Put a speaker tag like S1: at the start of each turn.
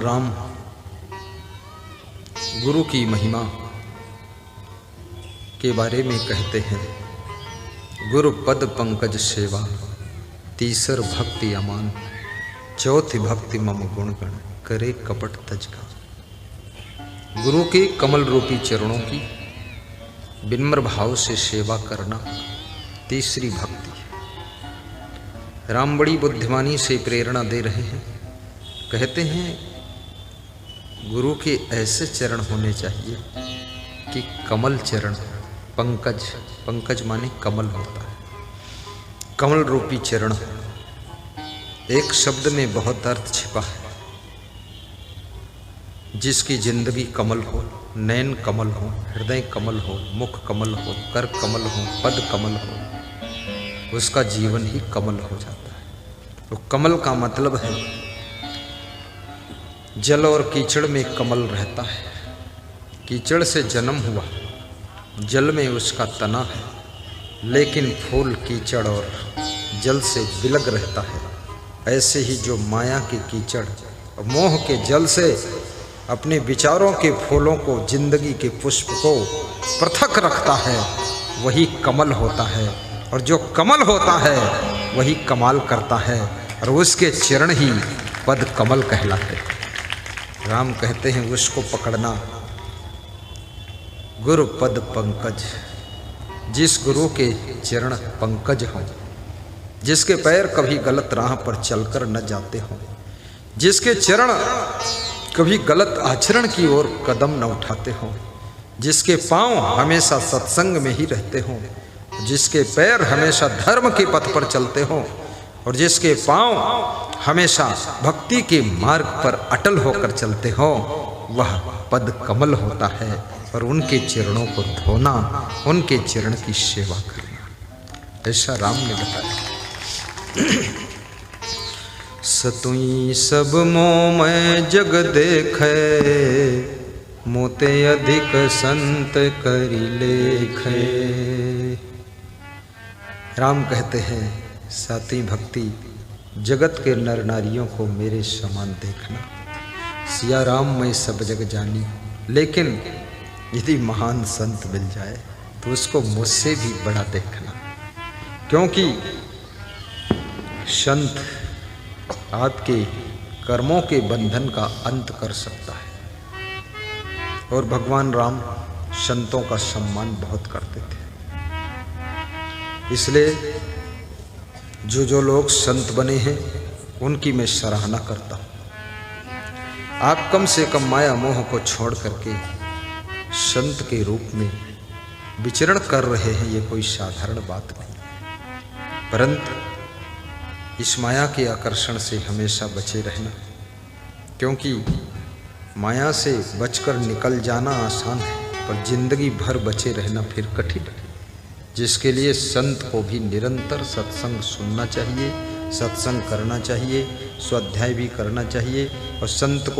S1: राम गुरु की महिमा के बारे में कहते हैं। गुरु पद पंकज सेवा, तीसर भक्ति अमान, चौथी भक्ति मम गुण गण, करे कपट तज का। गुरु के कमल रूपी चरणों की विनम्र भाव से सेवा करना तीसरी भक्ति है। राम बड़ी बुद्धिमानी से प्रेरणा दे रहे हैं। कहते हैं गुरु के ऐसे चरण होने चाहिए कि कमल चरण, पंकज, पंकज माने कमल होता है, कमल रूपी चरण। एक शब्द में बहुत अर्थ छिपा है। जिसकी जिंदगी कमल हो, नैन कमल हो, हृदय कमल हो, मुख कमल हो, कर कमल हो, पद कमल हो, उसका जीवन ही कमल हो जाता है। तो कमल का मतलब है जल और कीचड़ में कमल रहता है। कीचड़ से जन्म हुआ, जल में उसका तना है, लेकिन फूल कीचड़ और जल से बिलग रहता है। ऐसे ही जो माया के कीचड़ और मोह के जल से अपने विचारों के फूलों को, जिंदगी के पुष्प को पृथक रखता है, वही कमल होता है। और जो कमल होता है वही कमाल करता है, और उसके चरण ही पद कमल कहलाते हैं। राम कहते हैं उसको पकड़ना। गुरु पद पंकज, जिस गुरु के चरण पंकज हों, जिसके पैर कभी गलत राह पर चलकर न जाते हों, जिसके चरण कभी गलत आचरण की ओर कदम न उठाते हों, जिसके पांव हमेशा सत्संग में ही रहते हों, जिसके पैर हमेशा धर्म के पथ पर चलते हों, और जिसके पांव हमेशा भक्ति के मार्ग पर अटल होकर चलते हों, वह पद कमल होता है। और उनके चरणों को धोना, उनके चरण की सेवा करना, ऐसा राम ने बताया। सतुई सब मोह मैं जग देखे, मोते अधिक संत करी लेखे। राम कहते हैं सातवीं भक्ति, जगत के नर नारियों को मेरे समान देखना। सिया राम मैं सब जग जानी, लेकिन यदि महान संत मिल जाए तो उसको मुझसे भी बड़ा देखना, क्योंकि संत आपके कर्मों के बंधन का अंत कर सकता है। और भगवान राम संतों का सम्मान बहुत करते थे। इसलिए जो लोग संत बने हैं उनकी मैं सराहना करता हूँ। आप कम से कम माया मोह को छोड़ करके संत के रूप में विचरण कर रहे हैं, ये कोई साधारण बात नहीं। परंतु इस माया के आकर्षण से हमेशा बचे रहना, क्योंकि माया से बचकर निकल जाना आसान है, पर जिंदगी भर बचे रहना फिर कठिन है। जिसके लिए संत को भी निरंतर सत्संग सुनना चाहिए, सत्संग करना चाहिए, स्वाध्याय भी करना चाहिए, और संत को